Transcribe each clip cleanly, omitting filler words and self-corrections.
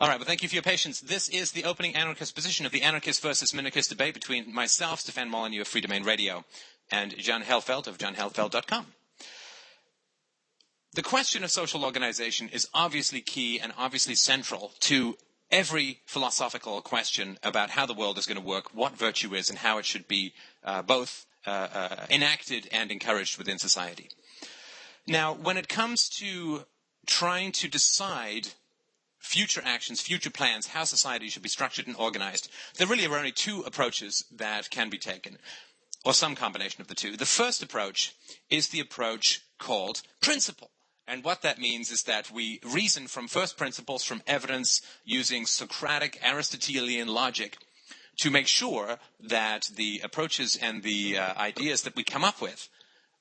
All right, well, thank you for your patience. This is the opening anarchist position of the anarchist versus minarchist debate between myself, Stefan Molyneux of Free Domain Radio, and Jan Helfeld of janhelfeld.com. The question of social organization is obviously key and obviously central to every philosophical question about how the world is going to work, what virtue is, and how it should be both enacted and encouraged within society. Now, when it comes to trying to decide future actions, future plans, how society should be structured and organized, there really are only two approaches that can be taken, or some combination of the two. The first approach is the approach called principle. And what that means is that we reason from first principles, from evidence, using Socratic, Aristotelian logic to make sure that the approaches and the ideas that we come up with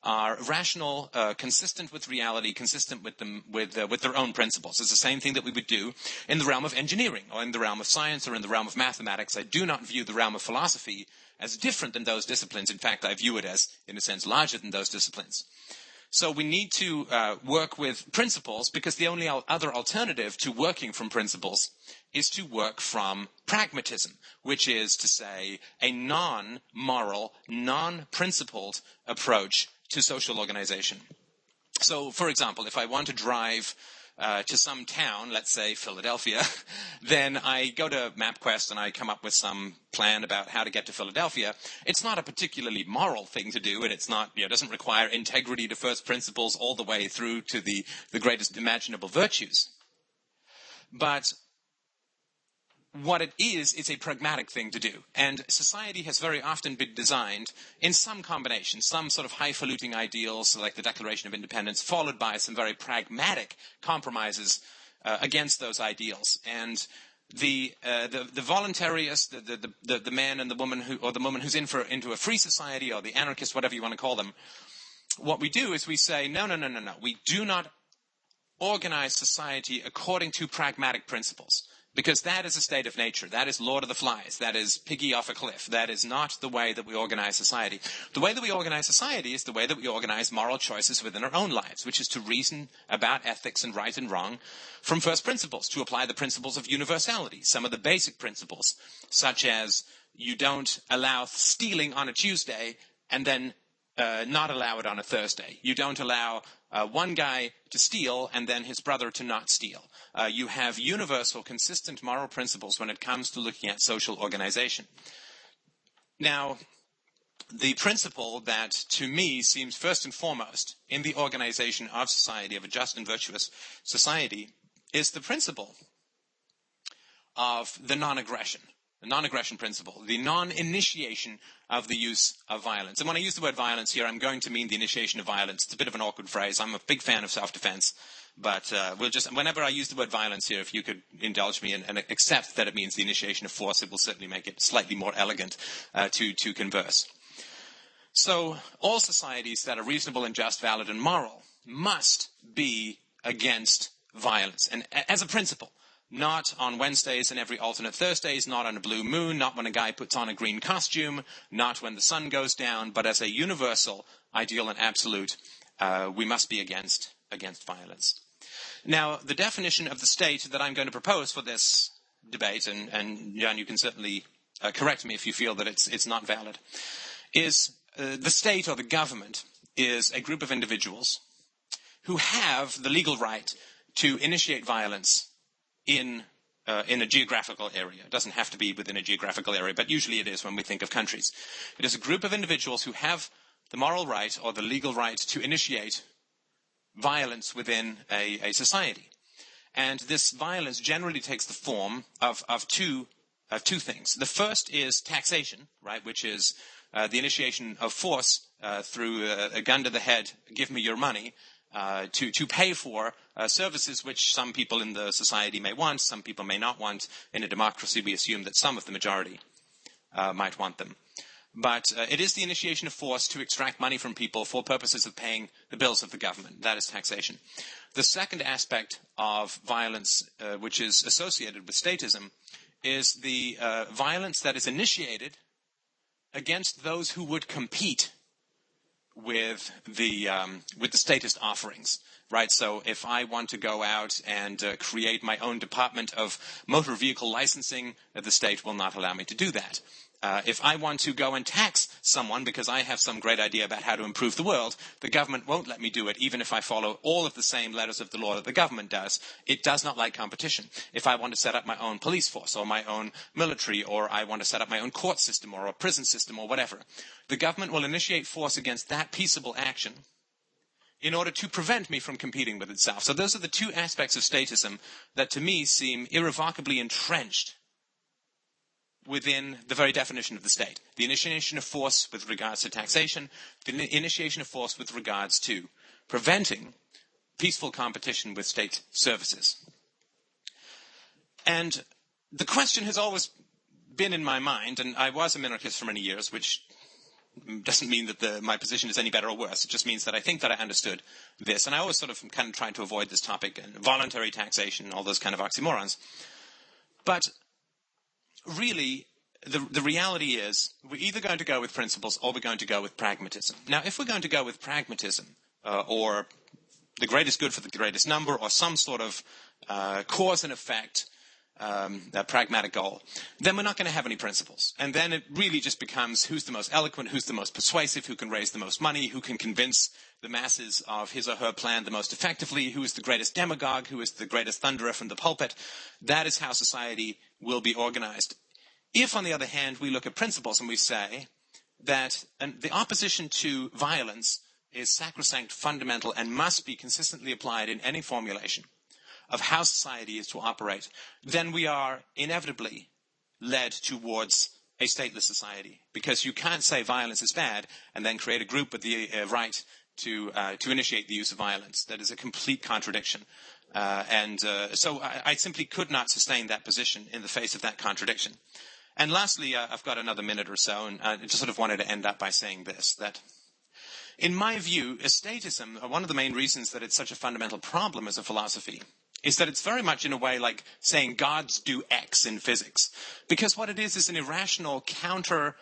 are rational, consistent with reality, consistent with their own principles. It's the same thing that we would do in the realm of engineering, or in the realm of science, or in the realm of mathematics. I do not view the realm of philosophy as different than those disciplines. In fact, I view it as, in a sense, larger than those disciplines. So we need to work with principles, because the only other alternative to working from principles is to work from pragmatism, which is to say a non-moral, non-principled approach to social organization. So, for example, if I want to drive to some town, let's say Philadelphia, then I go to MapQuest and I come up with some plan about how to get to Philadelphia. It's not a particularly moral thing to do, and it's not, doesn't require integrity to first principles all the way through to the greatest imaginable virtues. But what it is a pragmatic thing to do. And society has very often been designed in some combination, some sort of highfalutin ideals like the Declaration of Independence, followed by some very pragmatic compromises against those ideals. And the voluntarist, the man and the woman or the woman who's into a free society, or the anarchist, whatever you want to call them, what we do is we say, no. We do not organize society according to pragmatic principles. Because that is a state of nature. That is Lord of the Flies. That is piggy off a cliff. That is not the way that we organize society. The way that we organize society is the way that we organize moral choices within our own lives, which is to reason about ethics and right and wrong from first principles, to apply the principles of universality, some of the basic principles, such as you don't allow stealing on a Tuesday and then not allow it on a Thursday. You don't allow one guy to steal and then his brother to not steal. You have universal, consistent moral principles when it comes to looking at social organization. Now, the principle that, to me, seems first and foremost in the organization of society, of a just and virtuous society, is the principle of the non-aggression. The non-aggression principle, the non-initiation of the use of violence. And when I use the word violence here, I'm going to mean the initiation of violence. It's a bit of an awkward phrase. I'm a big fan of self-defense. But whenever I use the word violence here, if you could indulge me and accept that it means the initiation of force, it will certainly make it slightly more elegant to converse. So all societies that are reasonable and just, valid and moral must be against violence. And as a principle, not on Wednesdays and every alternate Thursdays, not on a blue moon, not when a guy puts on a green costume, not when the sun goes down, but as a universal ideal and absolute, we must be against violence. Now, the definition of the state that I'm going to propose for this debate, and Jan, you can certainly correct me if you feel that it's not valid, is the state, or the government, is a group of individuals who have the legal right to initiate violence in a geographical area. It doesn't have to be within a geographical area, but usually it is when we think of countries. It is a group of individuals who have the moral right or the legal right to initiate violence within a society. And this violence generally takes the form of two things. The first is taxation, right, which is the initiation of force through a gun to the head, give me your money, to pay for services which some people in the society may want, some people may not want. In a democracy, we assume that some of the majority might want them. But it is the initiation of force to extract money from people for purposes of paying the bills of the government. That is taxation. The second aspect of violence, which is associated with statism, is the violence that is initiated against those who would compete with the statist offerings. right? So if I want to go out and create my own department of motor vehicle licensing, the state will not allow me to do that. If I want to go and tax someone because I have some great idea about how to improve the world, the government won't let me do it, even if I follow all of the same letters of the law that the government does. It does not like competition. If I want to set up my own police force or my own military, or I want to set up my own court system or a prison system or whatever, the government will initiate force against that peaceable action in order to prevent me from competing with itself. So those are the two aspects of statism that to me seem irrevocably entrenched within the very definition of the state. The initiation of force with regards to taxation, the initiation of force with regards to preventing peaceful competition with state services. And the question has always been in my mind, and I was a minarchist for many years, which doesn't mean that my position is any better or worse. It just means that I think that I understood this. And I always sort of kind of trying to avoid this topic, and voluntary taxation and all those kind of oxymorons. But really, the reality is we're either going to go with principles or we're going to go with pragmatism. Now, if we're going to go with pragmatism, or the greatest good for the greatest number, or some sort of cause and effect pragmatic goal, then we're not going to have any principles. And then it really just becomes who's the most eloquent, who's the most persuasive, who can raise the most money, who can convince the masses of his or her plan the most effectively, who is the greatest demagogue, who is the greatest thunderer from the pulpit. That is how society will be organized. If, on the other hand, we look at principles and we say that the opposition to violence is sacrosanct, fundamental, and must be consistently applied in any formulation of how society is to operate, then we are inevitably led towards a stateless society. Because you can't say violence is bad and then create a group with the right to initiate the use of violence. That is a complete contradiction. So I simply could not sustain that position in the face of that contradiction. And lastly, I've got another minute or so, and I just sort of wanted to end up by saying this, that in my view, statism, one of the main reasons that it's such a fundamental problem as a philosophy, is that it's very much in a way like saying gods do X in physics. Because what it is an irrational, counterfactual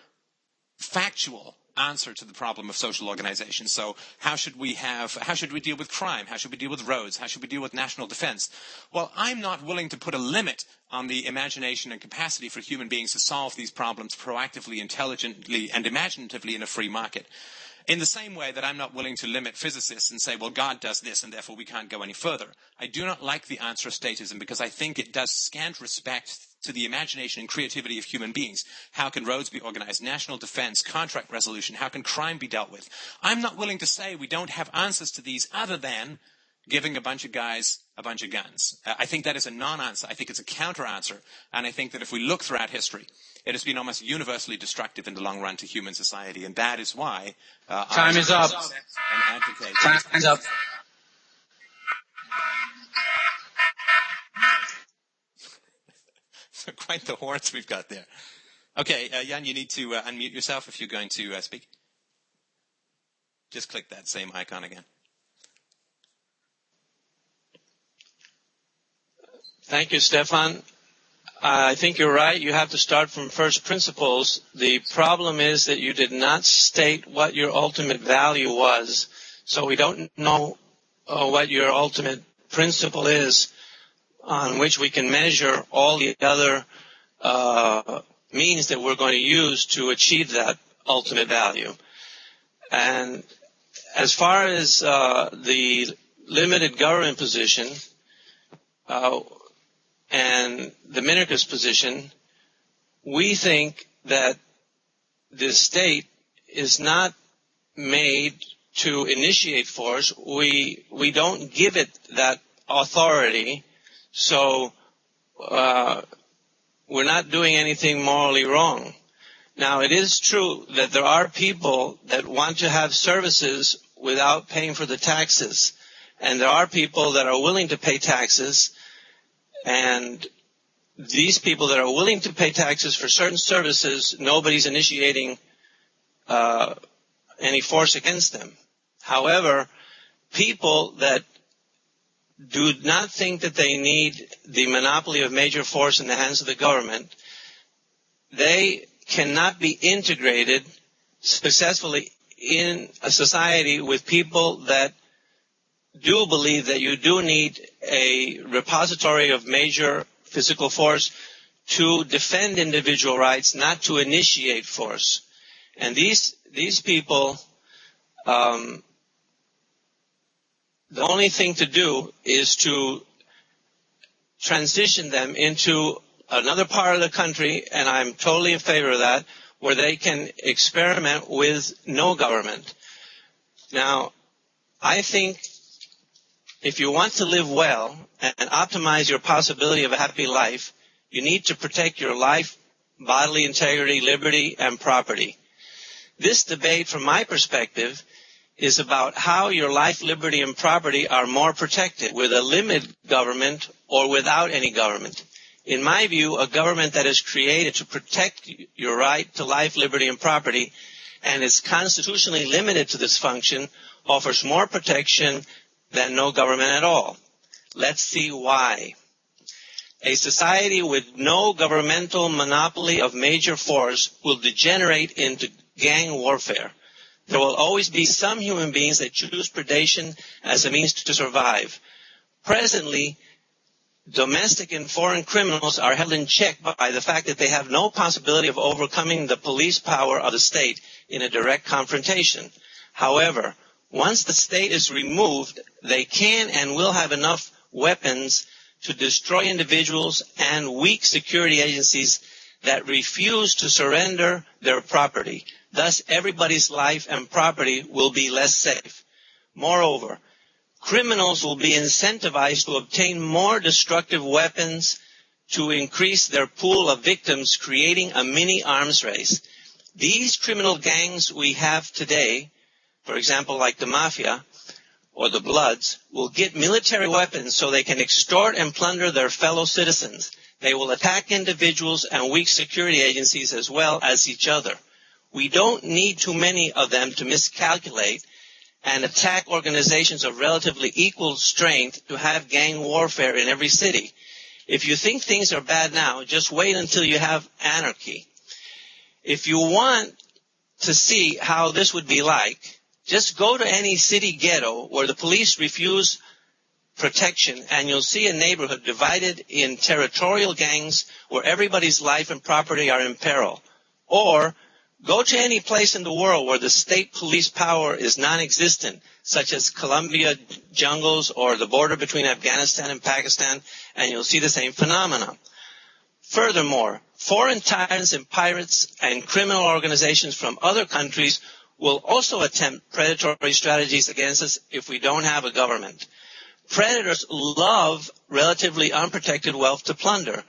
answer to the problem of social organization. So how should we deal with crime? How should we deal with roads? How should we deal with national defense? Well, I'm not willing to put a limit on the imagination and capacity for human beings to solve these problems proactively, intelligently, and imaginatively in a free market. In the same way that I'm not willing to limit physicists and say, well, God does this, and therefore we can't go any further. I do not like the answer of statism because I think it does scant respect to the imagination and creativity of human beings. How can roads be organized? National defense, contract resolution, how can crime be dealt with? I'm not willing to say we don't have answers to these other than giving a bunch of guys a bunch of guns. I think that is a non-answer. I think it's a counter-answer. And I think that if we look throughout history, it has been almost universally destructive in the long run to human society. And that is why Time is up. Time's up. Quite the horns we've got there. Okay, Jan, you need to unmute yourself if you're going to speak. Just click that same icon again. Thank you, Stefan. I think you're right. You have to start from first principles. The problem is that you did not state what your ultimate value was. So we don't know what your ultimate principle is on which we can measure all the other means that we're going to use to achieve that ultimate value. And as far as the limited government position, and the minarchist position, we think that the state is not made to initiate force. We don't give it that authority, so we're not doing anything morally wrong. Now, it is true that there are people that want to have services without paying for the taxes, and there are people that are willing to pay taxes. And these people that are willing to pay taxes for certain services, nobody's initiating any force against them. However, people that do not think that they need the monopoly of major force in the hands of the government, they cannot be integrated successfully in a society with people that do believe that you do need a repository of major physical force to defend individual rights, not to initiate force. And these people, the only thing to do is to transition them into another part of the country, and I'm totally in favor of that, where they can experiment with no government. Now, I think if you want to live well and optimize your possibility of a happy life, you need to protect your life, bodily integrity, liberty, and property. This debate, from my perspective, is about how your life, liberty, and property are more protected, with a limited government or without any government. In my view, a government that is created to protect your right to life, liberty, and property and is constitutionally limited to this function offers more protection than no government at all. Let's see why. A society with no governmental monopoly of major force will degenerate into gang warfare. There will always be some human beings that choose predation as a means to survive. Presently, domestic and foreign criminals are held in check by the fact that they have no possibility of overcoming the police power of the state in a direct confrontation. However, once the state is removed, they can and will have enough weapons to destroy individuals and weak security agencies that refuse to surrender their property. Thus, everybody's life and property will be less safe. Moreover, criminals will be incentivized to obtain more destructive weapons to increase their pool of victims, creating a mini arms race. These criminal gangs we have today, for example, like the Mafia or the Bloods, will get military weapons so they can extort and plunder their fellow citizens. They will attack individuals and weak security agencies as well as each other. We don't need too many of them to miscalculate and attack organizations of relatively equal strength to have gang warfare in every city. If you think things are bad now, just wait until you have anarchy. If you want to see how this would be like, just go to any city ghetto where the police refuse protection, and you'll see a neighborhood divided in territorial gangs where everybody's life and property are in peril. Or go to any place in the world where the state police power is non-existent, such as Colombia jungles or the border between Afghanistan and Pakistan, and you'll see the same phenomena. Furthermore, foreign tyrants and pirates and criminal organizations from other countries will also attempt predatory strategies against us if we don't have a government. Predators love relatively unprotected wealth to plunder.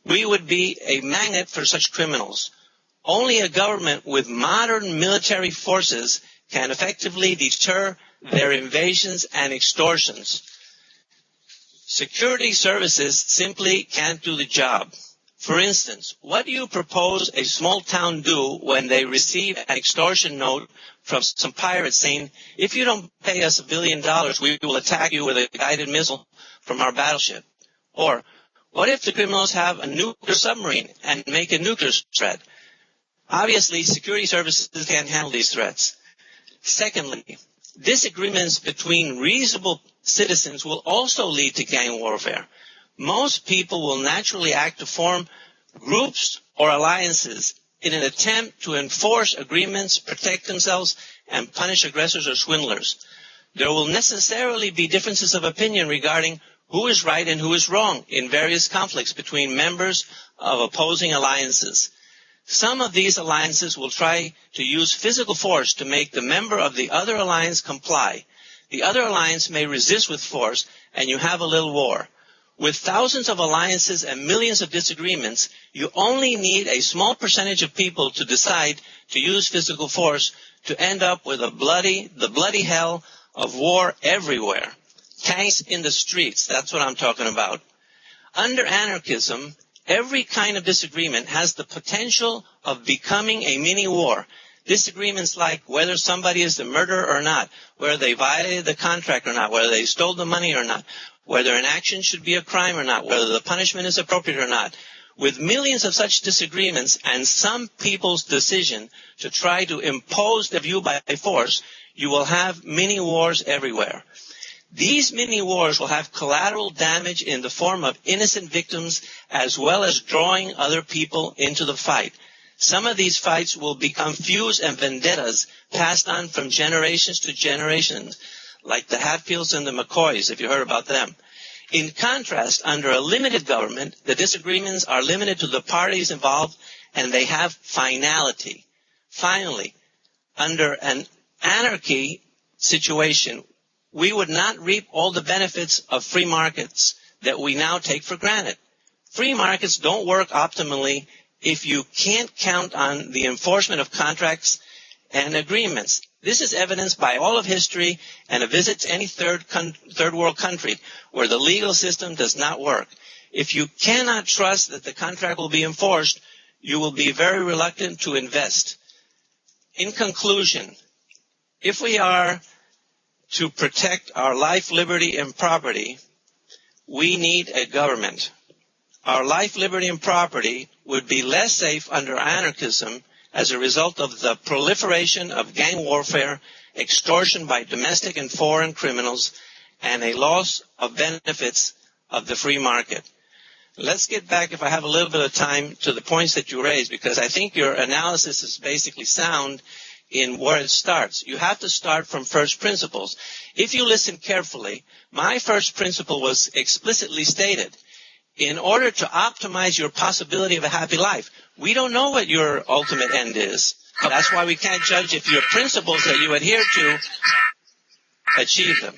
We would be a magnet for such criminals. Only a government with modern military forces can effectively deter their invasions and extortions. Security services simply can't do the job. For instance, what do you propose a small town do when they receive an extortion note from some pirate saying, if you don't pay us $1 billion, we will attack you with a guided missile from our battleship? Or, what if the criminals have a nuclear submarine and make a nuclear threat? Obviously, security services can't handle these threats. Secondly, disagreements between reasonable citizens will also lead to gang warfare. Most people will naturally act to form groups or alliances in an attempt to enforce agreements, protect themselves, and punish aggressors or swindlers. There will necessarily be differences of opinion regarding who is right and who is wrong in various conflicts between members of opposing alliances. Some of these alliances will try to use physical force to make the member of the other alliance comply. The other alliance may resist with force, and you have a little war. With thousands of alliances and millions of disagreements, you only need a small percentage of people to decide to use physical force to end up with the bloody hell of war everywhere. Tanks in the streets, that's what I'm talking about. Under anarchism, every kind of disagreement has the potential of becoming a mini-war. Disagreements like whether somebody is the murderer or not, whether they violated the contract or not, whether they stole the money or not, whether an action should be a crime or not, whether the punishment is appropriate or not. With millions of such disagreements and some people's decision to try to impose the view by force, you will have mini-wars everywhere. These mini-wars will have collateral damage in the form of innocent victims as well as drawing other people into the fight. Some of these fights will become feuds and vendettas passed on from generations to generations, like the Hatfields and the McCoys, if you heard about them. In contrast, under a limited government, the disagreements are limited to the parties involved and they have finality. Finally, under an anarchy situation, we would not reap all the benefits of free markets that we now take for granted. Free markets don't work optimally if you can't count on the enforcement of contracts and agreements. This is evidenced by all of history and a visit to any third world country where the legal system does not work. If you cannot trust that the contract will be enforced, you will be very reluctant to invest. In conclusion, if we are to protect our life, liberty, and property, we need a government. Our life, liberty, and property would be less safe under anarchism as a result of the proliferation of gang warfare, extortion by domestic and foreign criminals, and a loss of benefits of the free market. Let's get back, if I have a little bit of time, to the points that you raised, because I think your analysis is basically sound in where it starts. You have to start from first principles. If you listen carefully, my first principle was explicitly stated. In order to optimize your possibility of a happy life, we don't know what your ultimate end is. That's why we can't judge if your principles that you adhere to achieve them.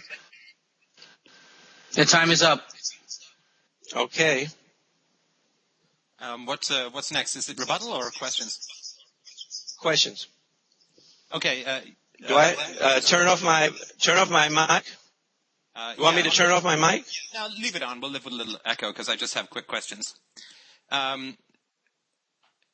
The time is up. Okay. What's next? Is it rebuttal or questions? Questions. Okay. Do I turn off my mic? You want me to turn off my mic? No, leave it on. We'll live with a little echo because I just have quick questions.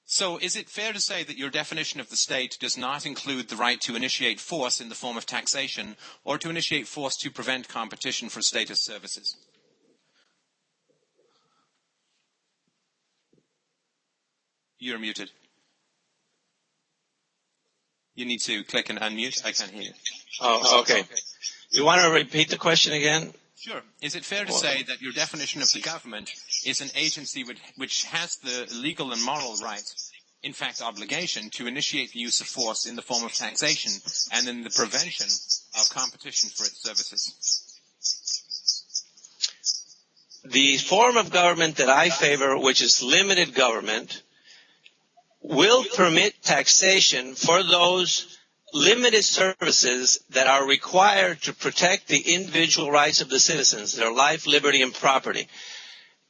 So is it fair to say that your definition of the state does not include the right to initiate force in the form of taxation or to initiate force to prevent competition for status services? You're muted. You need to click and unmute. I can't hear you. Oh, okay. You want to repeat the question again? Sure. Is it fair to say that your definition of the government is an agency which has the legal and moral right, in fact obligation, to initiate the use of force in the form of taxation and in the prevention of competition for its services? The form of government that I favor, which is limited government, will permit taxation for those limited services that are required to protect the individual rights of the citizens, their life, liberty, and property.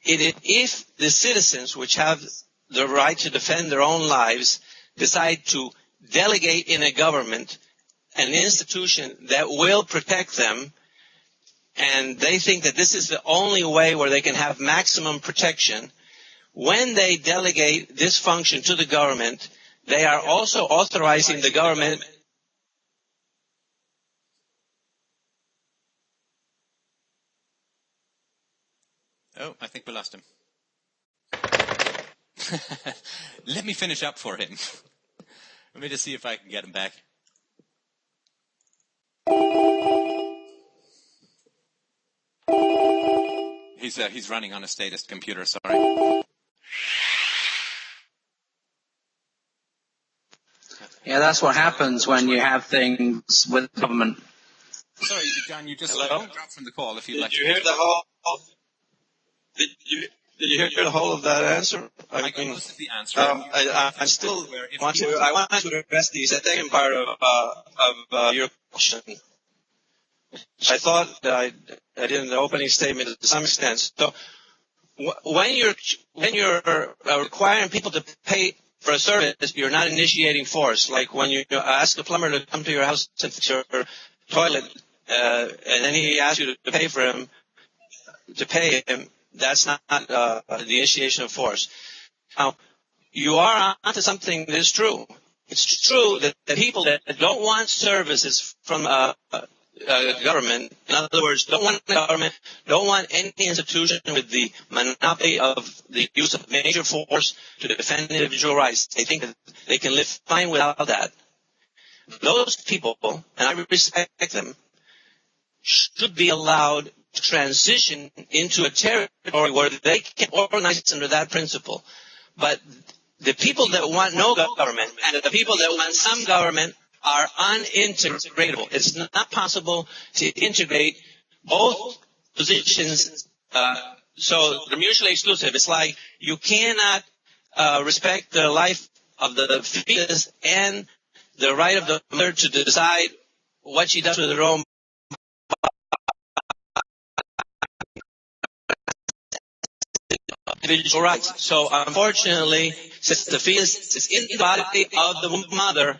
If the citizens, which have the right to defend their own lives, decide to delegate in a government an institution that will protect them, and they think that this is the only way where they can have maximum protection, when they delegate this function to the government, they are also authorizing the government. Oh, I think we lost him. Let me finish up for him. Let me just see if I can get him back. He's running on a statist computer, sorry. Yeah, that's what happens when you have things with government. Sorry, John, you just Hello? dropped from the call. If you'd like Did you hear the whole? Did you hear the whole of that answer? I got most of the answer. I still want to address the second part of your question. I thought that I did in the opening statement to some extent. So when you're requiring people to pay for a service, you're not initiating force. Like when you ask a plumber to come to your house and fix your toilet, and then he asks you to pay for him, to pay him, that's not the initiation of force. Now, you are onto something that is true. It's true that the people that don't want services from government, in other words, don't want government, don't want any institution with the monopoly of the use of major force to defend individual rights. They think that they can live fine without that. Those people, and I respect them, should be allowed to transition into a territory where they can organize under that principle. But the people that want no government and the people that want some government are unintegratable. It's not possible to integrate both positions, so they're mutually exclusive. It's like you cannot respect the life of the fetus and the right of the mother to decide what she does with her own individual rights. So unfortunately, since the fetus is in the body of the mother,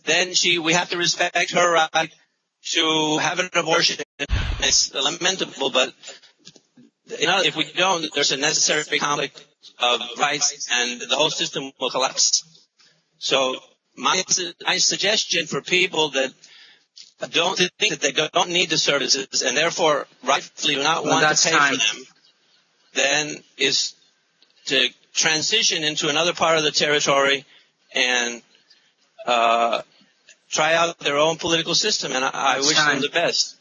then we have to respect her right to have an abortion. It's lamentable, but if we don't, there's a necessary conflict of rights, and the whole system will collapse. So my suggestion for people that don't think that they don't need the services and therefore rightfully do not want to pay for them, then is to transition into another part of the territory and try out their own political system, and I wish them the best.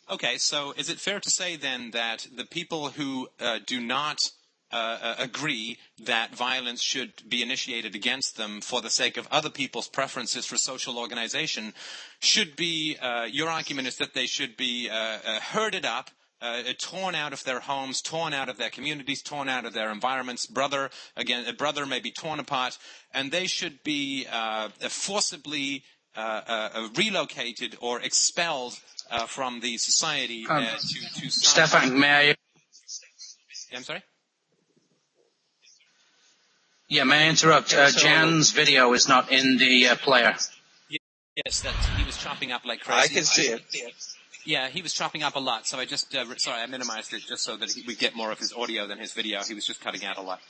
Okay, so is it fair to say then that the people who do not agree that violence should be initiated against them for the sake of other people's preferences for social organization should be, your argument is that they should be herded up, torn out of their homes, torn out of their communities, torn out of their environments, brother may be torn apart, and they should be forcibly relocated or expelled from the society to Stefan, may I? I'm sorry? Yeah, may I interrupt? Jan's video is not in the player. Yes, he was chopping up like crazy. I can see it. Yeah, he was chopping up a lot, so I just, sorry, I minimized it just so that we get more of his audio than his video. He was just cutting out a lot.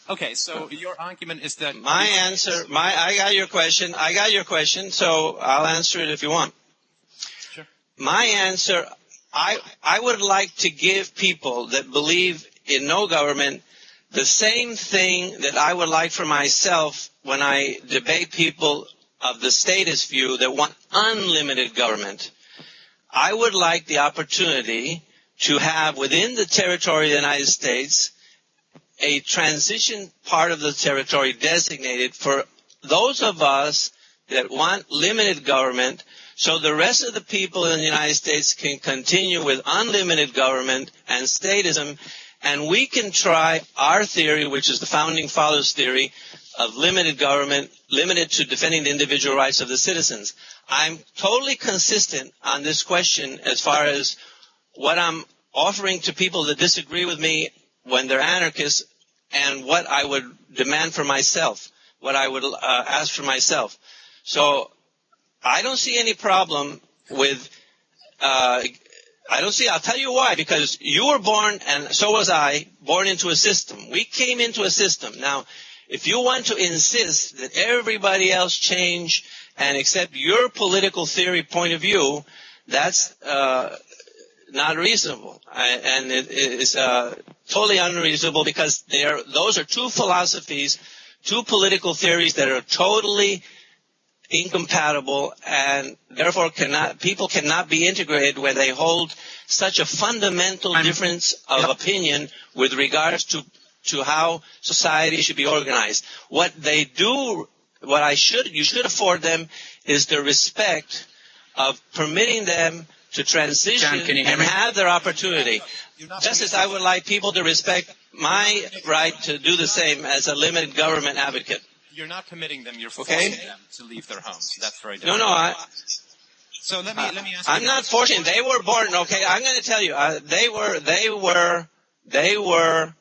Okay, so your argument is that... I got your question, so I'll answer it if you want. Sure. My answer, I would like to give people that believe in no government the same thing that I would like for myself when I debate people of the statist view that want unlimited government. I would like the opportunity to have within the territory of the United States a transition part of the territory designated for those of us that want limited government, so the rest of the people in the United States can continue with unlimited government and statism, and we can try our theory, which is the Founding Fathers' theory of limited government, limited to defending the individual rights of the citizens. I'm totally consistent on this question as far as what I'm offering to people that disagree with me when they're anarchists, and what I would demand for myself, what I would ask for myself. So I don't see any problem with, I'll tell you why, because you were born, and so was I, born into a system. We came into a system. Now, if you want to insist that everybody else change and accept your political theory point of view, that's not reasonable, and it is totally unreasonable, because those are two philosophies, two political theories that are totally incompatible, and therefore people cannot be integrated when they hold such a fundamental difference of opinion with regards to how society should be organized. What they do, you should afford them is the respect of permitting them to transition and have their opportunity. Just as I would like people to respect my right to do the same as a limited government advocate. You're not permitting them, you're forcing them to leave their homes. That's very different. No, so let me ask I'm not forcing. They were born, okay, I'm going to tell you, they were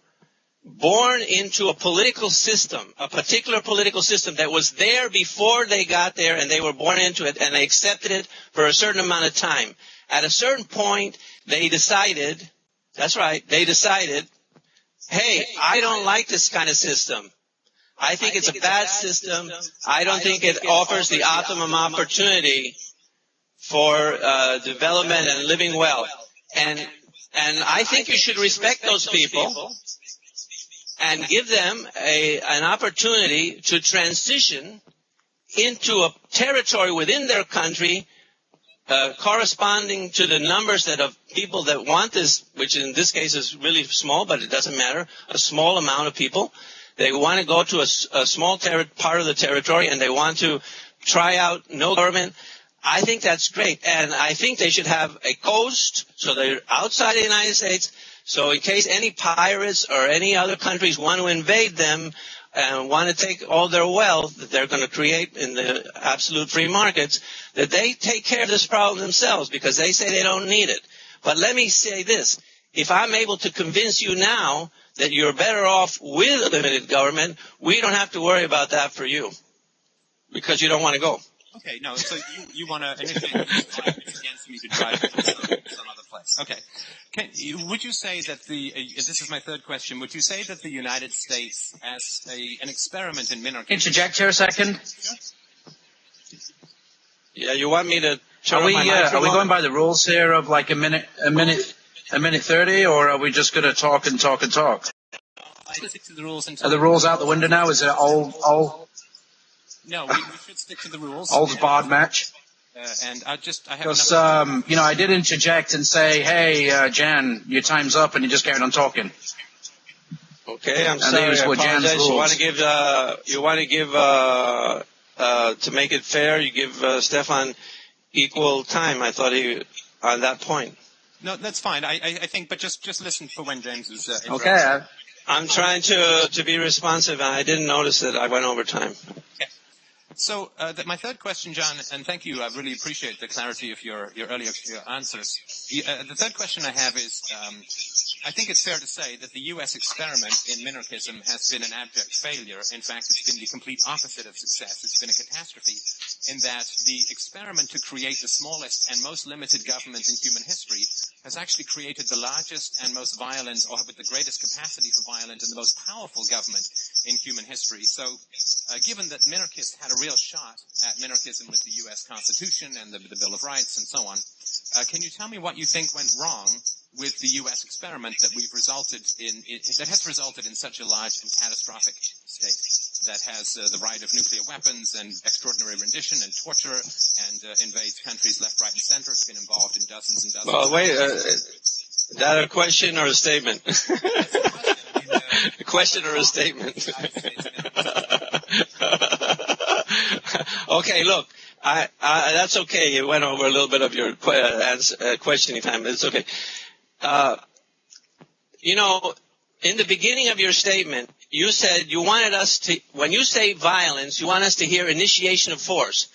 born into a political system, a particular political system that was there before they got there, and they were born into it, and they accepted it for a certain amount of time. At a certain point, they decided, hey, I don't like this kind of system. I think it's a bad system. I don't think it offers the optimum opportunity for development and living well. And I think you should respect those people and give them an opportunity to transition into a territory within their country corresponding to the numbers that of people that want this, which in this case is really small, but it doesn't matter, a small amount of people. They want to go to a small part of the territory, and they want to try out no government. I think that's great, and I think they should have a coast, so they're outside the United States, so in case any pirates or any other countries want to invade them and want to take all their wealth that they're going to create in the absolute free markets, that they take care of this problem themselves, because they say they don't need it. But let me say this. If I'm able to convince you now that you're better off with a limited government, we don't have to worry about that for you, because you don't want to go. Okay, no, so you want to initiate against me to drive to some other place. Okay. Would you say that this is my third question, would you say that the United States, as an experiment in minarchism... Interject here a second? Sure. Yeah, you want me to turn Are on my microphone? Are we going by the rules here of like a minute 30, or are we just going to talk and talk and talk? Stick to the rules Are the rules out the window now? Is it all... No, we should stick to the rules. Old barred match. And I have because I did interject and say, "Hey, Jan, your time's up," and you just carried on talking. Okay, I'm sorry. I apologize. You want to give to make it fair, you give Stefan equal time. I thought on that point. No, that's fine. I think, but just listen for when James is. Okay. I'm trying to be responsive, and I didn't notice that I went over time. Okay. So my third question, John, and thank you. I really appreciate the clarity of your earlier answers. The third question I have is, I think it's fair to say that the U.S. experiment in minarchism has been an abject failure. In fact, it's been the complete opposite of success. It's been a catastrophe in that the experiment to create the smallest and most limited government in human history has actually created the largest and most violent, or with the greatest capacity for violence, and the most powerful government in human history. So given that minarchists had a real shot at minarchism with the U.S. Constitution and the Bill of Rights and so on, can you tell me what you think went wrong with the U.S. experiment that has resulted in such a large and catastrophic state that has the right of nuclear weapons and extraordinary rendition and torture and invades countries left, right, and center? It's been involved in dozens and dozens. Well, wait, is that a question or a statement? A question or a statement? Okay, look. That's okay. You went over a little bit of your questioning time. It's okay. In the beginning of your statement, you said you wanted us to, when you say violence, you want us to hear initiation of force.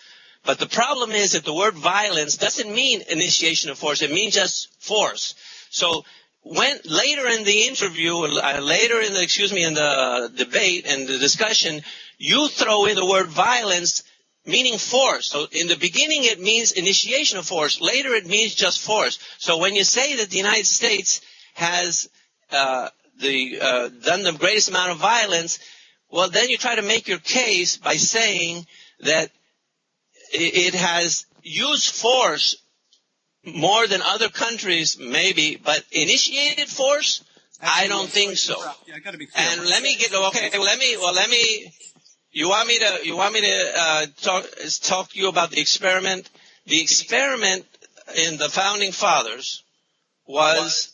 But the problem is that the word violence doesn't mean initiation of force. It means just force. So when later in the interview, in the debate and the discussion, you throw in the word violence, meaning force. So in the beginning it means initiation of force. Later it means just force. So when you say that the United States has done the greatest amount of violence, well, then you try to make your case by saying that it has used force more than other countries, maybe, but initiated force? I don't think so. Yeah, I gotta be clear. And let me you want me to talk to you about the experiment? The experiment in the Founding Fathers was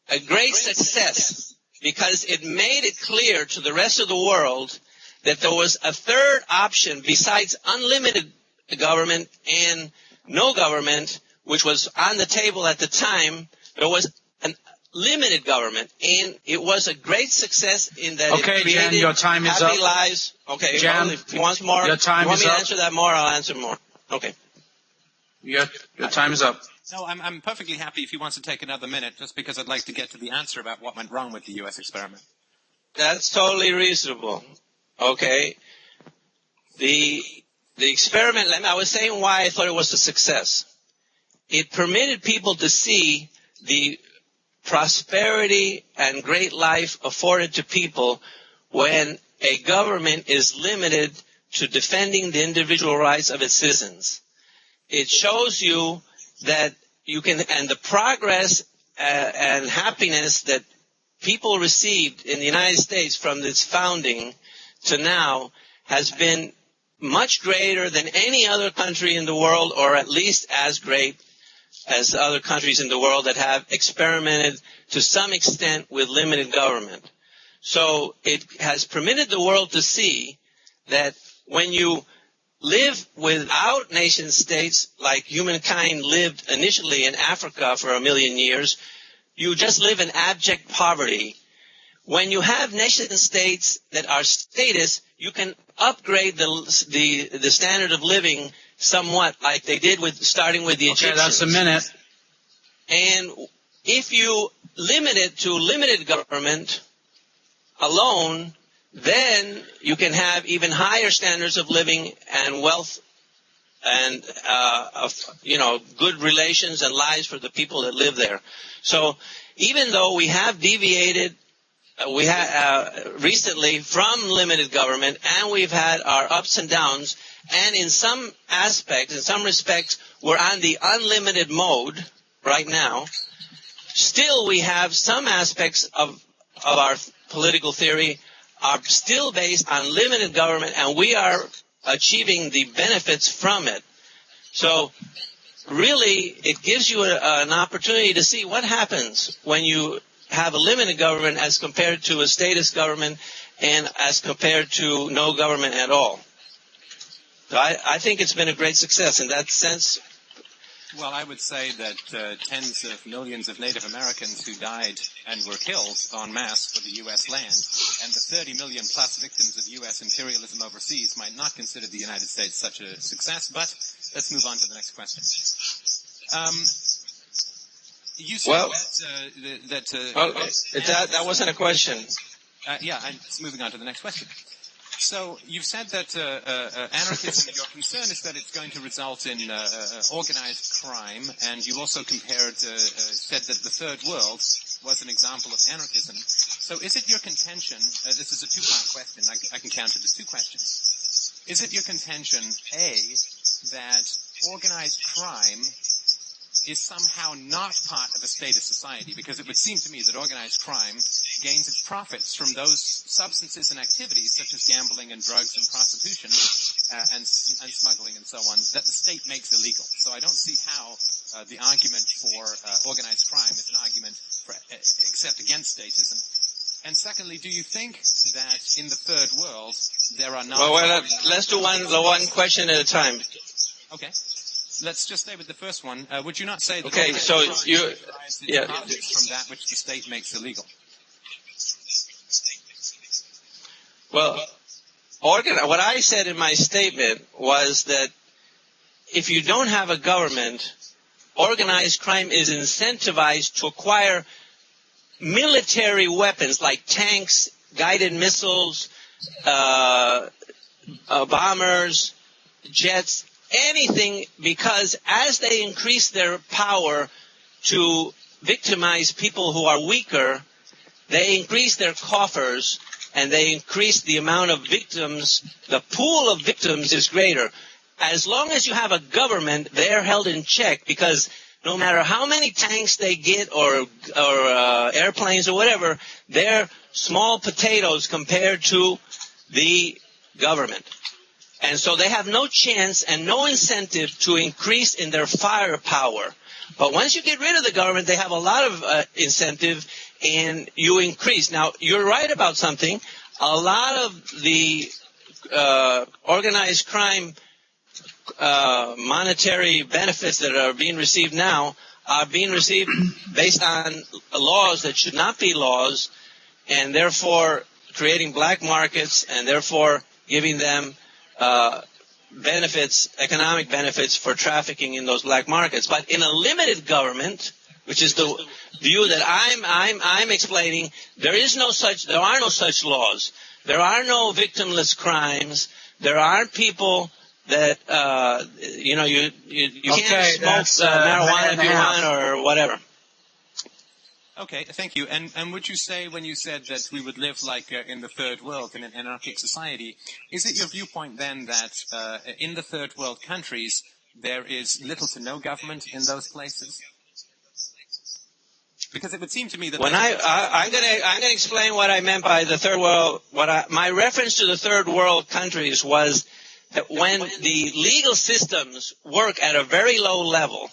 a great success because it made it clear to the rest of the world that there was a third option besides unlimited government and no government, which was on the table at the time. There was a limited government, and it was a great success in that it created Jan, your time is happy up. lives. Okay, Jan, if you want more, your time you want is me up. to answer that more, I'll answer more. Okay. Your time is up. No, I'm perfectly happy if he wants to take another minute, just because I'd like to get to the answer about what went wrong with the U.S. experiment. That's totally reasonable. Okay. The experiment, I was saying why I thought it was a success. It permitted people to see the prosperity and great life afforded to people when a government is limited to defending the individual rights of its citizens. It shows you that you can, and the progress and happiness that people received in the United States from its founding to now has been much greater than any other country in the world, or at least as great as other countries in the world that have experimented to some extent with limited government. So it has permitted the world to see that when you live without nation states like humankind lived initially in Africa for 1 million years, you just live in abject poverty. When you have nation states that are status, you can upgrade the standard of living somewhat, like they did with starting with the Egyptians. Okay, that's a minute. And if you limit it to limited government alone, then you can have even higher standards of living and wealth and good relations and lives for the people that live there. So even though we have deviated recently from limited government, and we've had our ups and downs, and in some aspects, in some respects, we're on the unlimited mode right now, still we have some aspects of our political theory are still based on limited government, and we are achieving the benefits from it. So really, it gives you an opportunity to see what happens when you have a limited government as compared to a statist government and as compared to no government at all. So I think it's been a great success in that sense. Well, I would say that tens of millions of Native Americans who died and were killed en masse for the U.S. land, and the 30 million plus victims of U.S. imperialism overseas might not consider the United States such a success, but let's move on to the next question. You said that wasn't a question. Yeah, I'm moving on to the next question. So you've said that anarchism, your concern is that it's going to result in organized crime, and you also said that the Third World was an example of anarchism. So is it your contention, this is a two-part question, I can count it as two questions. Is it your contention, A, that organized crime is somehow not part of a statist society? Because it would seem to me that organized crime gains its profits from those substances and activities such as gambling and drugs and prostitution and smuggling and so on that the state makes illegal. So I don't see how the argument for organized crime is an argument except against statism. And secondly, do you think that in the Third World there are not... Well, let's do one question at a time. Okay. Let's just stay with the first one. Would you not say that okay, so you from that which the state makes illegal? Well, what I said in my statement was that if you don't have a government, organized crime is incentivized to acquire military weapons like tanks, guided missiles, bombers, jets, anything, because as they increase their power to victimize people who are weaker, they increase their coffers and they increase the amount of victims. The pool of victims is greater. As long as you have a government, they're held in check, because no matter how many tanks they get or airplanes or whatever, they're small potatoes compared to the government. And so they have no chance and no incentive to increase in their firepower. But once you get rid of the government, they have a lot of incentive, and you increase. Now, you're right about something. A lot of the organized crime monetary benefits that are being received now are being received based on laws that should not be laws, and therefore creating black markets, and therefore giving them benefits, economic benefits for trafficking in those black markets. But in a limited government, which is the view that I'm explaining, there are no such laws. There are no victimless crimes. There aren't people that you can't smoke marijuana if you want or whatever. Okay, thank you. And would you say, when you said that we would live like in the Third World, in an anarchic society, is it your viewpoint then that in the Third World countries there is little to no government in those places? Because it would seem to me that... I'm going to explain what I meant by the Third World. My reference to the Third World countries was that when the legal systems work at a very low level,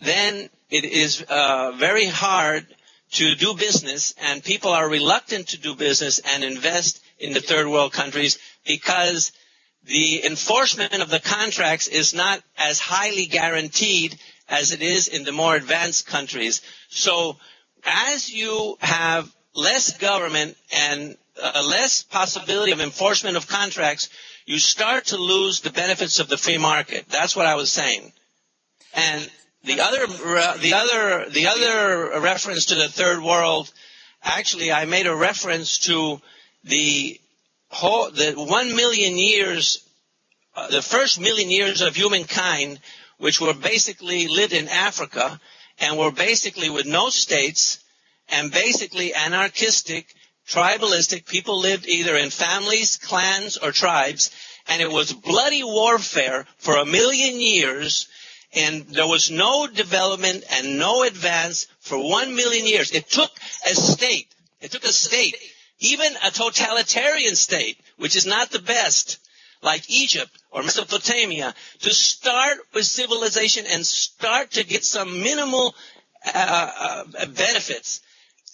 then it is very hard to do business, and people are reluctant to do business and invest in the third world countries because the enforcement of the contracts is not as highly guaranteed as it is in the more advanced countries. So as you have less government and less possibility of enforcement of contracts, you start to lose the benefits of the free market. That's what I was saying. And the other reference to the third world, actually, I made a reference to the 1 million years, the first million years of humankind, which were basically lived in Africa and were basically with no states and basically anarchistic, tribalistic. People lived either in families, clans, or tribes, and it was bloody warfare for 1 million years, and there was no development and no advance for 1 million years. It took a state, even a totalitarian state, which is not the best, like Egypt or Mesopotamia, to start with civilization and start to get some minimal benefits,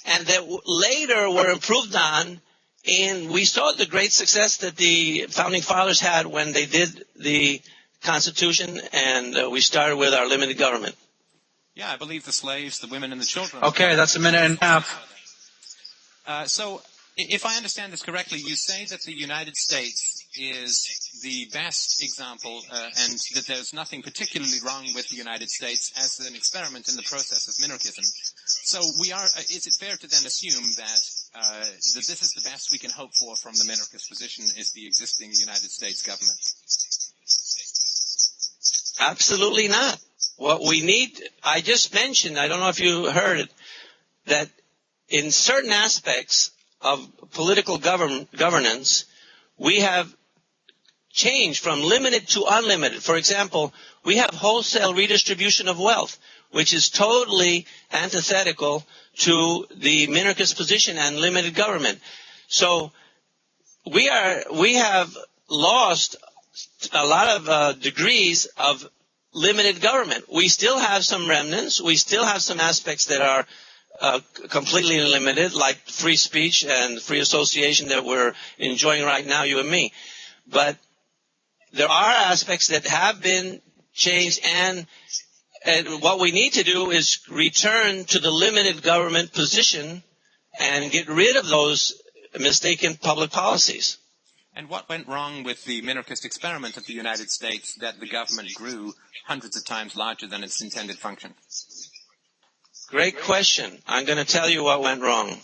and that later were improved on. And we saw the great success that the Founding Fathers had when they did the Constitution, and we started with our limited government. Yeah, I believe the slaves, the women, and the children. Okay, that's a minute and a half. So, if I understand this correctly, you say that the United States is the best example, and that there's nothing particularly wrong with the United States as an experiment in the process of minarchism. So is it fair to then assume that this is the best we can hope for from the minarchist position is the existing United States government? Absolutely not. What we need, I just mentioned, I don't know if you heard it, that in certain aspects of political governance, we have changed from limited to unlimited. For example, we have wholesale redistribution of wealth, which is totally antithetical to the minarchist position and limited government. So we have lost a lot of degrees of limited government. We still have some remnants. We still have some aspects that are completely limited, like free speech and free association that we're enjoying right now, you and me. But there are aspects that have been changed, and what we need to do is return to the limited government position and get rid of those mistaken public policies. And what went wrong with the minarchist experiment of the United States that the government grew hundreds of times larger than its intended function? Great question. I'm going to tell you what went wrong.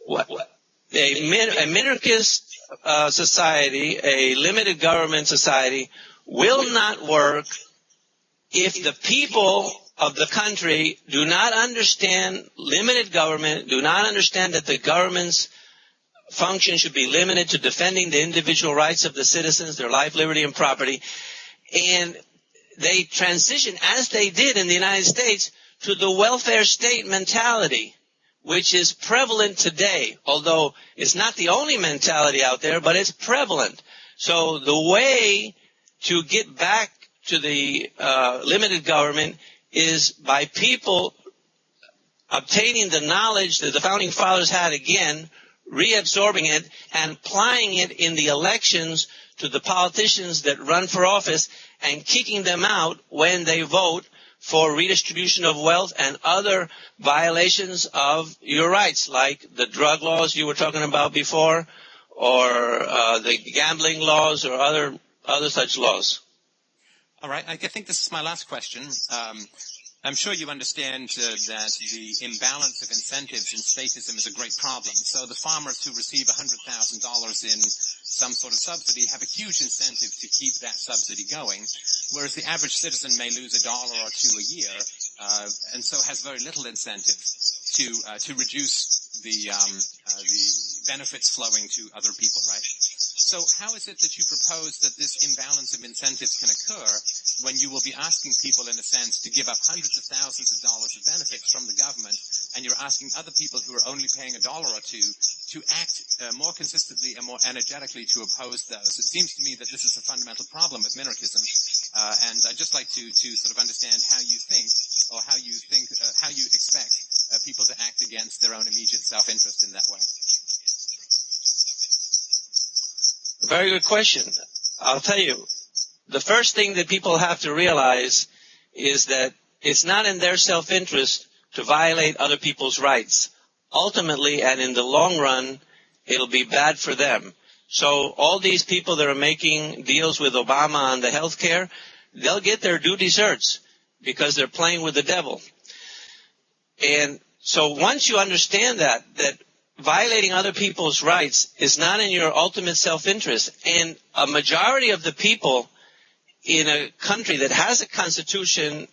A minarchist society, a limited government society, will not work if the people of the country do not understand limited government, do not understand that the government's function should be limited to defending the individual rights of the citizens, their life, liberty, and property. And they transition, as they did in the United States, to the welfare state mentality, which is prevalent today, although it's not the only mentality out there, but it's prevalent. So the way to get back to the limited government is by people obtaining the knowledge that the Founding Fathers had again, reabsorbing it, and applying it in the elections to the politicians that run for office and kicking them out when they vote for redistribution of wealth and other violations of your rights, like the drug laws you were talking about before, or the gambling laws, or other such laws. All right, I think this is my last question. I'm sure you understand that the imbalance of incentives in statism is a great problem. So the farmers who receive $100,000 in some sort of subsidy have a huge incentive to keep that subsidy going, whereas the average citizen may lose $1 or $2 a year, and so has very little incentive to reduce the benefits flowing to other people, right? So how is it that you propose that this imbalance of incentives can occur when you will be asking people, in a sense, to give up hundreds of thousands of dollars of benefits from the government, and you're asking other people who are only paying $1 or $2 to act more consistently and more energetically to oppose those. It seems to me that this is a fundamental problem with minarchism, and I'd just like to sort of understand how you think, or how you expect people to act against their own immediate self-interest in that way. Very good question. I'll tell you, the first thing that people have to realize is that it's not in their self-interest to violate other people's rights. Ultimately, and in the long run, it'll be bad for them. So all these people that are making deals with Obama on the health care, they'll get their due deserts because they're playing with the devil. And so once you understand that violating other people's rights is not in your ultimate self-interest, and a majority of the people in a country that has a constitution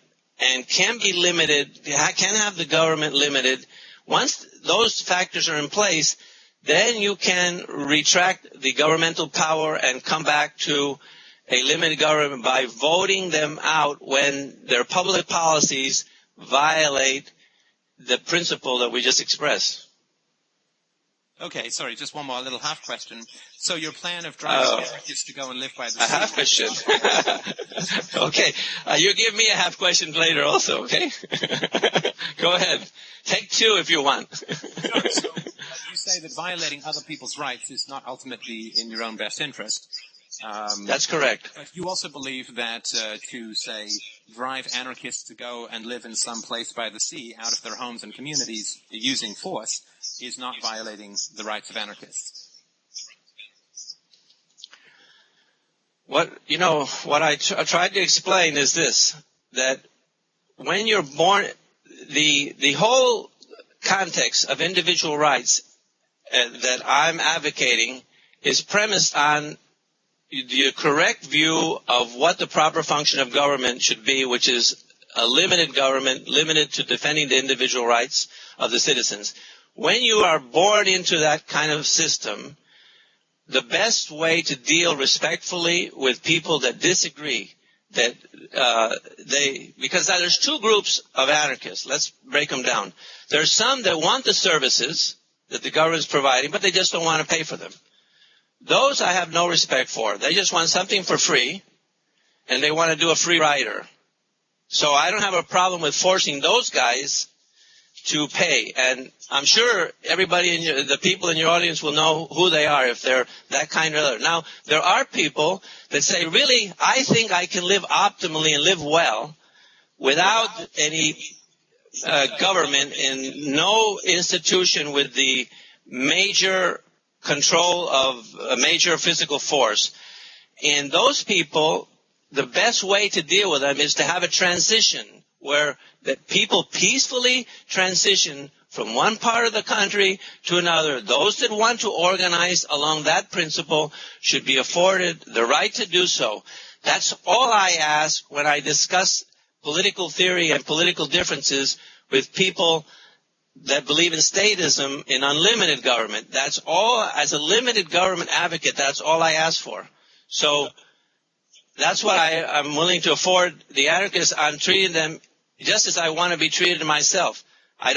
and can be limited, can have the government limited, once those factors are in place, then you can retract the governmental power and come back to a limited government by voting them out when their public policies violate the principle that we just expressed. Okay, sorry, just one more little half question. So your plan of driving anarchists to go and live by the sea... A half question. Okay, you give me a half question later also, okay? Go ahead. Take two if you want. Sure, so you say that violating other people's rights is not ultimately in your own best interest. That's correct. But you also believe that to, say, drive anarchists to go and live in some place by the sea out of their homes and communities using force is not violating the rights of anarchists. What I tried to explain is this, that when you're born, the whole context of individual rights that I'm advocating is premised on the correct view of what the proper function of government should be, which is a limited government, limited to defending the individual rights of the citizens. When you are born into that kind of system, the best way to deal respectfully with people that disagree, because there's two groups of anarchists. Let's break them down. There's some that want the services that the government is providing, but they just don't want to pay for them. Those I have no respect for. They just want something for free, and they want to do a free rider. So I don't have a problem with forcing those guys to pay. And I'm sure everybody, the people in your audience will know who they are if they're that kind of other. Now, there are people that say, really, I think I can live optimally and live well without any government and no institution with the major control of a major physical force. And those people, the best way to deal with them is to have a transition where that people peacefully transition from one part of the country to another. Those that want to organize along that principle should be afforded the right to do so. That's all I ask when I discuss political theory and political differences with people that believe in statism, in unlimited government. That's all, as a limited government advocate, that's all I ask for. So that's what I'm willing to afford the anarchists. I'm treating them just as I want to be treated myself. I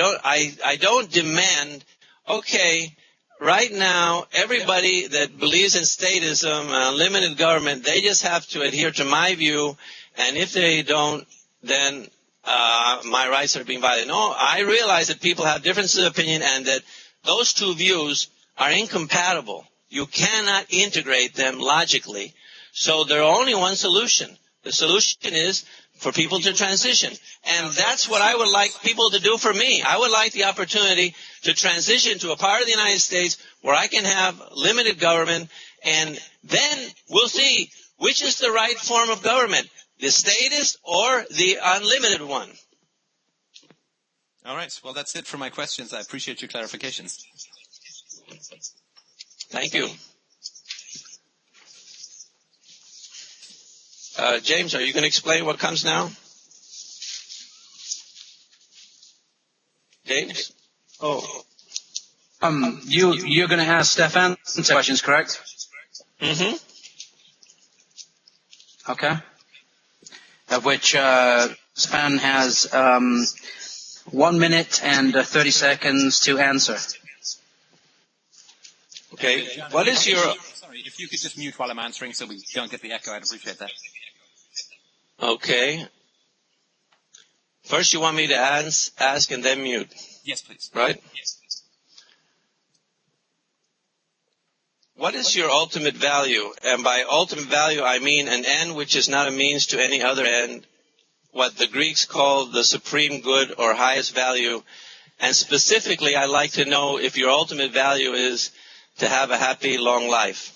don't demand, okay, right now, everybody that believes in statism, unlimited government, they just have to adhere to my view, and if they don't, then my rights are being violated. No, I realize that people have differences of opinion and that those two views are incompatible. You cannot integrate them logically. So there's only one solution. The solution is for people to transition. And that's what I would like people to do for me. I would like the opportunity to transition to a part of the United States where I can have limited government, and then we'll see which is the right form of government, the statist or the unlimited one. All right. Well, that's it for my questions. I appreciate your clarifications. Thank you. James, are you going to explain what comes now? James? Oh. You're going to ask Stefan some questions, correct? Mm-hmm. Okay. Of which Stefan has 1 minute and 30 seconds to answer. Okay. John, What is your... Sorry, if you could just mute while I'm answering so we don't get the echo, I'd appreciate that. Okay. First you want me to ask and then mute. Yes, please. Right? Yes. What is your ultimate value? And by ultimate value, I mean an end which is not a means to any other end, what the Greeks call the supreme good or highest value. And specifically, I'd like to know if your ultimate value is to have a happy, long life.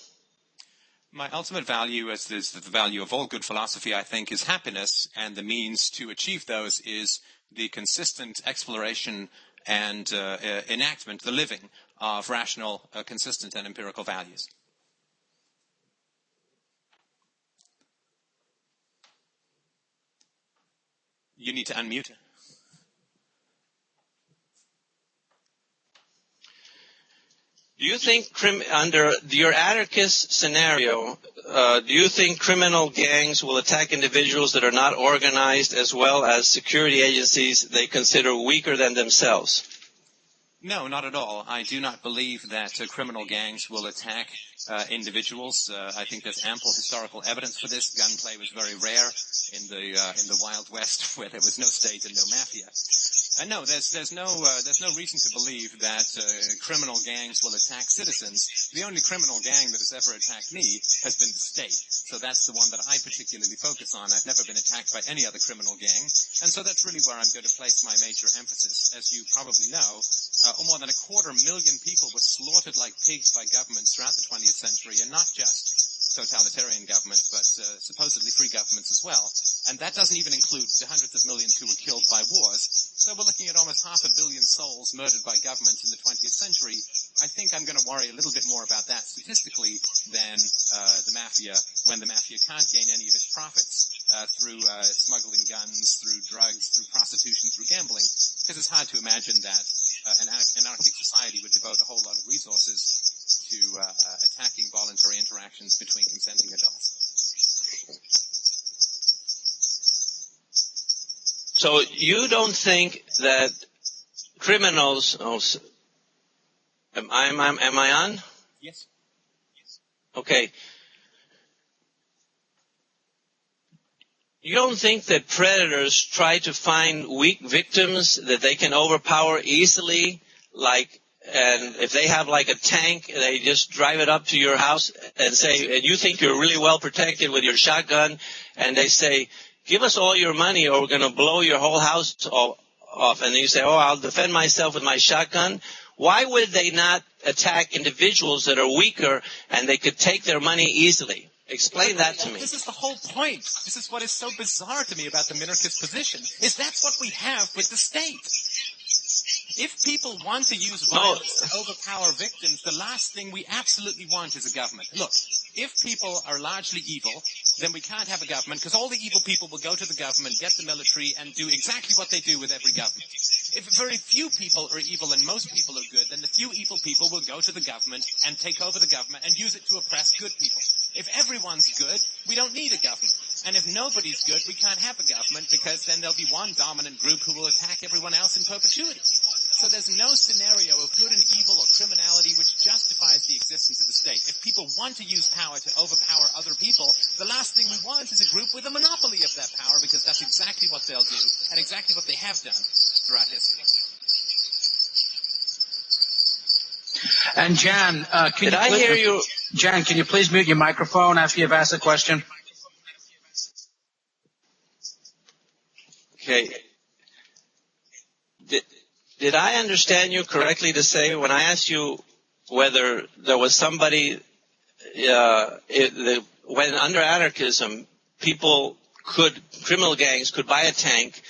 My ultimate value, as is the value of all good philosophy, I think, is happiness, and the means to achieve those is the consistent exploration and enactment, the living, of rational, consistent, and empirical values. You need to unmute. Do you think, under your anarchist scenario, do you think criminal gangs will attack individuals that are not organized as well as security agencies they consider weaker than themselves? No, not at all. I do not believe that criminal gangs will attack individuals. I think there's ample historical evidence for this. Gunplay was very rare in the Wild West, where there was no state and no mafia. No, there's no reason to believe that criminal gangs will attack citizens. The only criminal gang that has ever attacked me has been the state. So that's the one that I particularly focus on. I've never been attacked by any other criminal gang. And so that's really where I'm going to place my major emphasis. As you probably know, more than 250,000 people were slaughtered like pigs by governments throughout the 20th century, and not just totalitarian governments, but supposedly free governments as well. And that doesn't even include the hundreds of millions who were killed by wars. So we're looking at almost 500 million souls murdered by governments in the 20th century. I think I'm going to worry a little bit more about that statistically than the mafia, when the mafia can't gain any of its profits through smuggling guns, through drugs, through prostitution, through gambling, because it's hard to imagine that an anarchic society would devote a whole lot of resources to attacking voluntary interactions between consenting adults. So you don't think that criminals... Am I on? Yes. Okay. You don't think that predators try to find weak victims that they can overpower easily, and if they have like a tank, they just drive it up to your house and say, and you think you're really well protected with your shotgun, and they say, give us all your money or we're going to blow your whole house off. And you say, oh, I'll defend myself with my shotgun. Why would they not attack individuals that are weaker and they could take their money easily? Explain that to me. This is the whole point. This is what is so bizarre to me about the minarchist position, is that's what we have with the state. If people want to use violence to overpower victims, the last thing we absolutely want is a government. Look, if people are largely evil, then we can't have a government, because all the evil people will go to the government, get the military, and do exactly what they do with every government. If very few people are evil and most people are good, then the few evil people will go to the government and take over the government and use it to oppress good people. If everyone's good, we don't need a government. And if nobody's good, we can't have a government, because then there'll be one dominant group who will attack everyone else in perpetuity. So there's no scenario of good and evil or criminality which justifies the existence of the state. If people want to use power to overpower other people, the last thing we want is a group with a monopoly of that power, because that's exactly what they'll do and exactly what they have done throughout history. And Jan, Jan, can you please mute your microphone after you've asked the question? Okay. Did I understand you correctly to say, when I asked you whether there was somebody, when under anarchism, criminal gangs could buy a tank,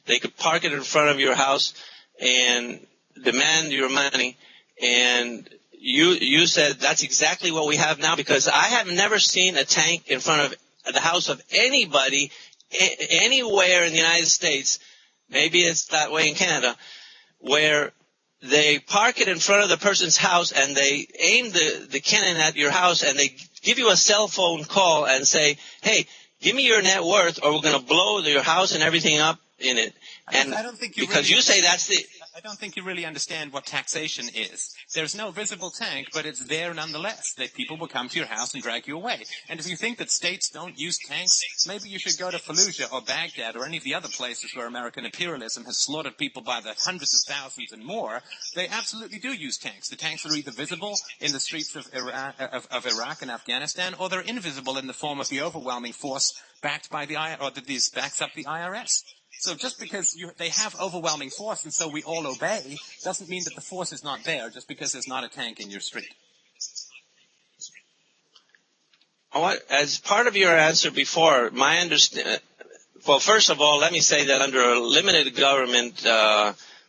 they could park it in front of your house and demand your money, and you said that's exactly what we have now, because I have never seen a tank in front of the house of anybody anywhere in the United States. Maybe it's that way in Canada, where they park it in front of the person's house and they aim the cannon at your house and they give you a cell phone call and say, hey, give me your net worth or we're going to blow your house and everything up in it. And I don't think because you say that's the... I don't think you really understand what taxation is. There's no visible tank, but it's there nonetheless, that people will come to your house and drag you away. And if you think that states don't use tanks, maybe you should go to Fallujah or Baghdad or any of the other places where American imperialism has slaughtered people by the hundreds of thousands and more. They absolutely do use tanks. The tanks are either visible in the streets of Iraq and Afghanistan, or they're invisible in the form of the overwhelming force backed by the backs up the IRS. So just because they have overwhelming force and so we all obey doesn't mean that the force is not there just because there's not a tank in your street. As part of your answer before, my understanding, well, first of all, let me say that under a limited government,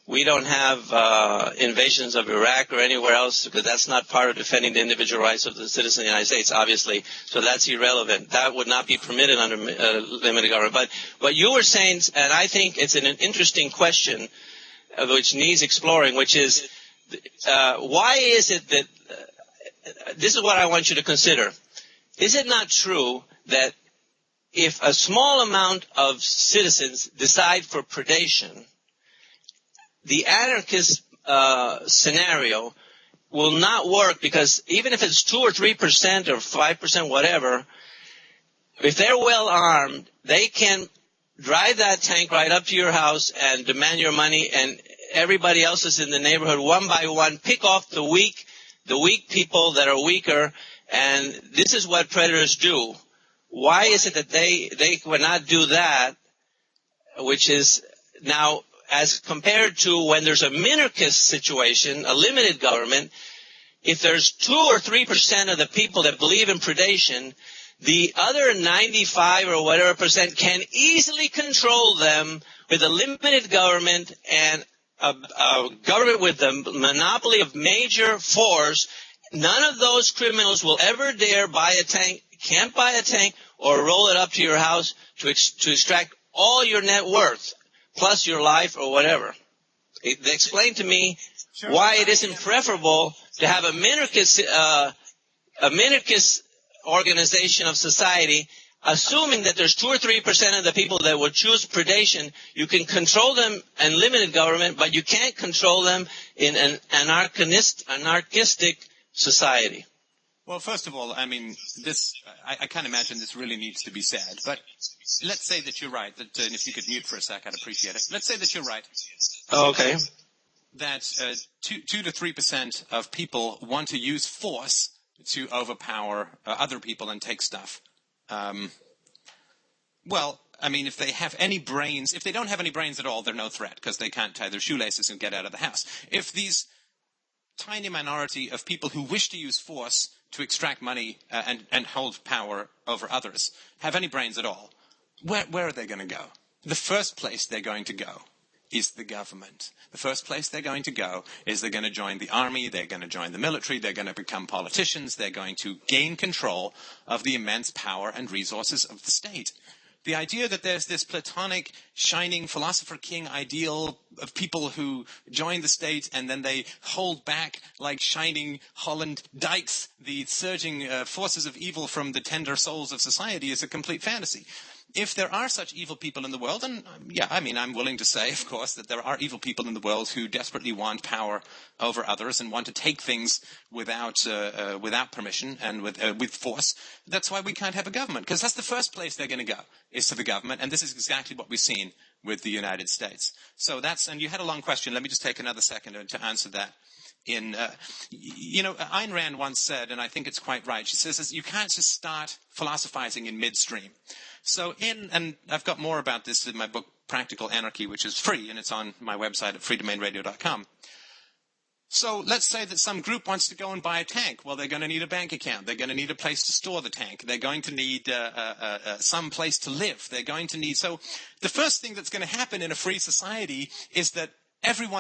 we don't have invasions of Iraq or anywhere else, because that's not part of defending the individual rights of the citizens of the United States, obviously. So that's irrelevant. That would not be permitted under limited government. But what you were saying, and I think it's an interesting question which needs exploring, which is why is it that this is what I want you to consider. Is it not true that if a small amount of citizens decide for predation, the anarchist scenario will not work, because even if it's 2 or 3% or 5%, whatever, if they're well armed, they can drive that tank right up to your house and demand your money, and everybody else is in the neighborhood one by one, pick off the weak people that are weaker, and this is what predators do. Why is it that they would not do that, which is now, as compared to when there's a minarchist situation, a limited government, if there's 2 or 3% of the people that believe in predation, the other 95 or whatever percent can easily control them with a limited government and a government with the monopoly of major force. None of those criminals will ever dare buy a tank, can't buy a tank, or roll it up to your house to extract all your net worth, plus your life or whatever. Explain to me why it isn't preferable to have a minarchist organization of society, assuming that there's 2 or 3% of the people that would choose predation. You can control them in limited government, but you can't control them in an anarchistic society. Well, first of all, I mean, I can't imagine this really needs to be said, but let's say that you're right, that if you could mute for a sec, I'd appreciate it. Let's say that you're right. Okay. That 2 to 3% of people want to use force to overpower other people and take stuff. Well, I mean, if they have any brains, if they don't have any brains at all, they're no threat, because they can't tie their shoelaces and get out of the house. If these tiny minority of people who wish to use force to extract money and hold power over others have any brains at all, where are they going to go? The first place they're going to go is the government. The first place they're going to go is they're going to join the army, they're going to join the military, they're going to become politicians, they're going to gain control of the immense power and resources of the state. The idea that there's this platonic, shining philosopher king ideal of people who join the state and then they hold back like shining Holland dikes the surging forces of evil from the tender souls of society is a complete fantasy. If there are such evil people in the world, and yeah, I mean, I'm willing to say, of course, that there are evil people in the world who desperately want power over others and want to take things without permission and with force. That's why we can't have a government, because that's the first place they're going to go, is to the government, and this is exactly what we've seen with the United States. So and you had a long question. Let me just take another second to answer that. Ayn Rand once said, and I think it's quite right, she says, you can't just start philosophizing in midstream. So and I've got more about this in my book, Practical Anarchy, which is free, and it's on my website at freedomainradio.com. So let's say that some group wants to go and buy a tank. Well, they're going to need a bank account. They're going to need a place to store the tank. They're going to need some place to live. They're going to need... So the first thing that's going to happen in a free society is that everyone